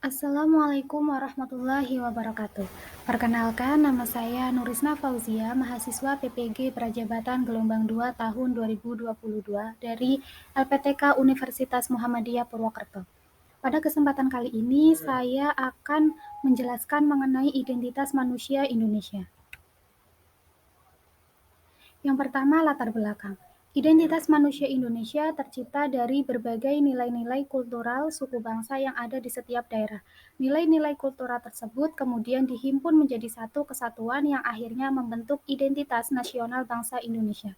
Assalamualaikum warahmatullahi wabarakatuh. Perkenalkan, nama saya Nurisna Fauzia, mahasiswa PPG Prajabatan Gelombang 2 tahun 2022 dari LPTK Universitas Muhammadiyah Purwokerto. Pada kesempatan kali ini, saya akan menjelaskan mengenai identitas manusia Indonesia. Yang pertama, latar belakang. Identitas manusia Indonesia tercipta dari berbagai nilai-nilai kultural suku bangsa yang ada di setiap daerah. Nilai-nilai kultural tersebut kemudian dihimpun menjadi satu kesatuan yang akhirnya membentuk identitas nasional bangsa Indonesia.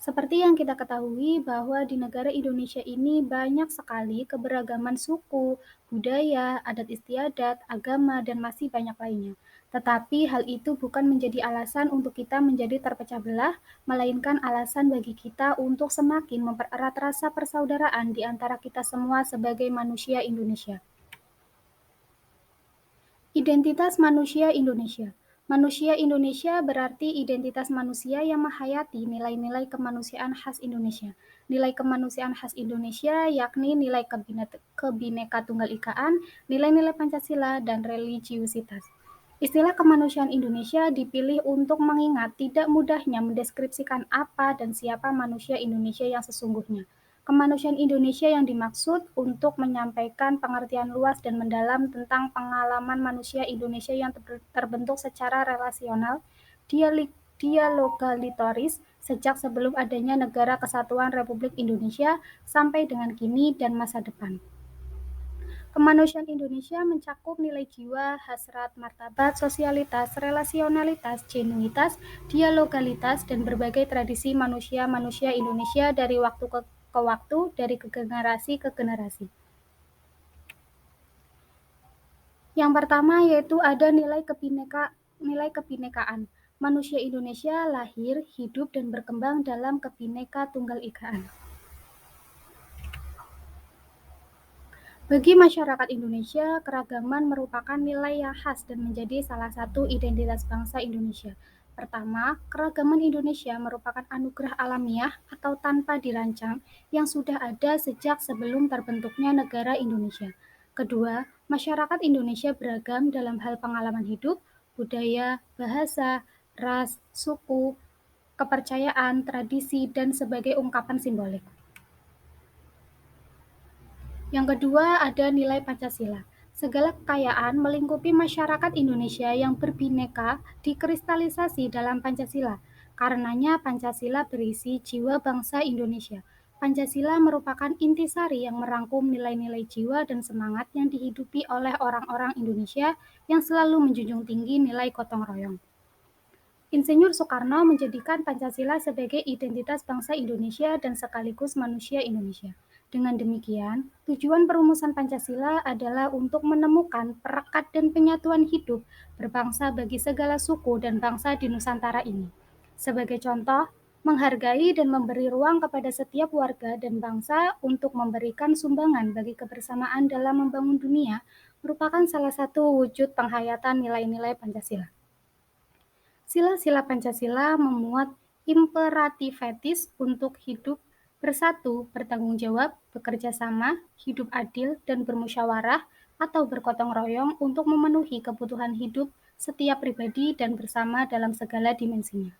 Seperti yang kita ketahui bahwa di negara Indonesia ini banyak sekali keberagaman suku, budaya, adat istiadat, agama, dan masih banyak lainnya. Tetapi hal itu bukan menjadi alasan untuk kita menjadi terpecah belah, melainkan alasan bagi kita untuk semakin mempererat rasa persaudaraan di antara kita semua sebagai manusia Indonesia. Identitas manusia Indonesia. Manusia Indonesia berarti identitas manusia yang menghayati nilai-nilai kemanusiaan khas Indonesia. Nilai kemanusiaan khas Indonesia yakni nilai kebineka-tunggal-ikaan, nilai-nilai Pancasila, dan religiusitas. Istilah kemanusiaan Indonesia dipilih untuk mengingat tidak mudahnya mendeskripsikan apa dan siapa manusia Indonesia yang sesungguhnya. Kemanusiaan Indonesia yang dimaksud untuk menyampaikan pengertian luas dan mendalam tentang pengalaman manusia Indonesia yang terbentuk secara relasional, dialogalitoris sejak sebelum adanya Negara Kesatuan Republik Indonesia sampai dengan kini dan masa depan. Kemanusiaan Indonesia mencakup nilai jiwa, hasrat, martabat, sosialitas, relasionalitas, genuitas, dialogalitas, dan berbagai tradisi manusia-manusia Indonesia dari waktu ke waktu, dari generasi ke generasi. Yang pertama yaitu ada nilai kebinekaan. Manusia Indonesia lahir, hidup, dan berkembang dalam kebineka tunggal ikaan. Bagi masyarakat Indonesia, keragaman merupakan nilai yang khas dan menjadi salah satu identitas bangsa Indonesia. Pertama, keragaman Indonesia merupakan anugerah alamiah atau tanpa dirancang yang sudah ada sejak sebelum terbentuknya negara Indonesia. Kedua, masyarakat Indonesia beragam dalam hal pengalaman hidup, budaya, bahasa, ras, suku, kepercayaan, tradisi, dan sebagai ungkapan simbolik. Yang kedua ada nilai Pancasila. Segala kekayaan melingkupi masyarakat Indonesia yang berbineka dikristalisasi dalam Pancasila. Karenanya Pancasila berisi jiwa bangsa Indonesia. Pancasila merupakan intisari yang merangkum nilai-nilai jiwa dan semangat yang dihidupi oleh orang-orang Indonesia yang selalu menjunjung tinggi nilai gotong royong. Insinyur Soekarno menjadikan Pancasila sebagai identitas bangsa Indonesia dan sekaligus manusia Indonesia. Dengan demikian, tujuan perumusan Pancasila adalah untuk menemukan perekat dan penyatuan hidup berbangsa bagi segala suku dan bangsa di Nusantara ini. Sebagai contoh, menghargai dan memberi ruang kepada setiap warga dan bangsa untuk memberikan sumbangan bagi kebersamaan dalam membangun dunia merupakan salah satu wujud penghayatan nilai-nilai Pancasila. Sila-sila Pancasila memuat imperatif etis untuk hidup bersatu, bertanggung jawab, bekerja sama, hidup adil, dan bermusyawarah atau bergotong royong untuk memenuhi kebutuhan hidup setiap pribadi dan bersama dalam segala dimensinya.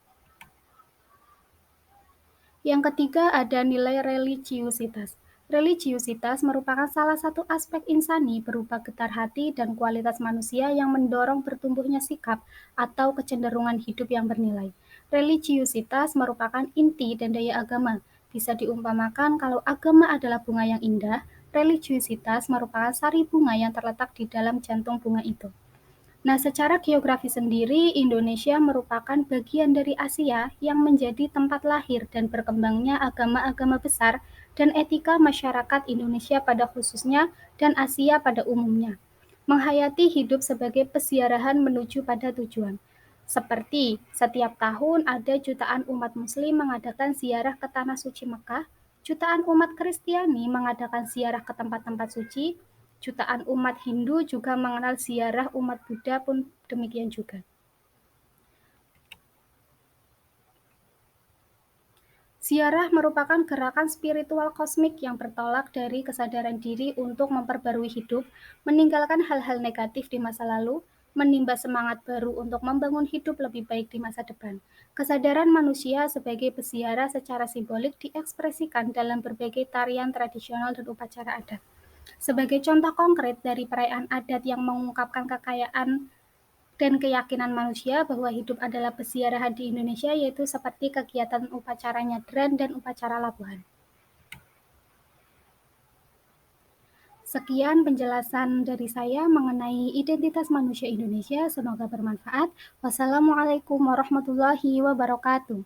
Yang ketiga ada nilai religiusitas. Religiusitas merupakan salah satu aspek insani berupa getar hati dan kualitas manusia yang mendorong bertumbuhnya sikap atau kecenderungan hidup yang bernilai. Religiusitas merupakan inti dan daya agama. Bisa diumpamakan kalau agama adalah bunga yang indah, religiusitas merupakan sari bunga yang terletak di dalam jantung bunga itu. Nah, secara geografi sendiri, Indonesia merupakan bagian dari Asia yang menjadi tempat lahir dan berkembangnya agama-agama besar dan etika masyarakat Indonesia pada khususnya dan Asia pada umumnya. Menghayati hidup sebagai peziarahan menuju pada tujuan. Seperti setiap tahun ada jutaan umat Muslim mengadakan ziarah ke Tanah Suci Mekah, jutaan umat Kristiani mengadakan ziarah ke tempat-tempat suci, jutaan umat Hindu juga mengenal ziarah, umat Buddha pun demikian juga. Ziarah merupakan gerakan spiritual kosmik yang bertolak dari kesadaran diri untuk memperbarui hidup, meninggalkan hal-hal negatif di masa lalu, menimba semangat baru untuk membangun hidup lebih baik di masa depan. Kesadaran manusia sebagai peziarah secara simbolik diekspresikan dalam berbagai tarian tradisional dan upacara adat. Sebagai contoh konkret dari perayaan adat yang mengungkapkan kekayaan dan keyakinan manusia bahwa hidup adalah peziarahan di Indonesia, yaitu seperti kegiatan upacara nyadran dan upacara labuhan. Sekian penjelasan dari saya mengenai identitas manusia Indonesia. Semoga bermanfaat. Wassalamualaikum warahmatullahi wabarakatuh.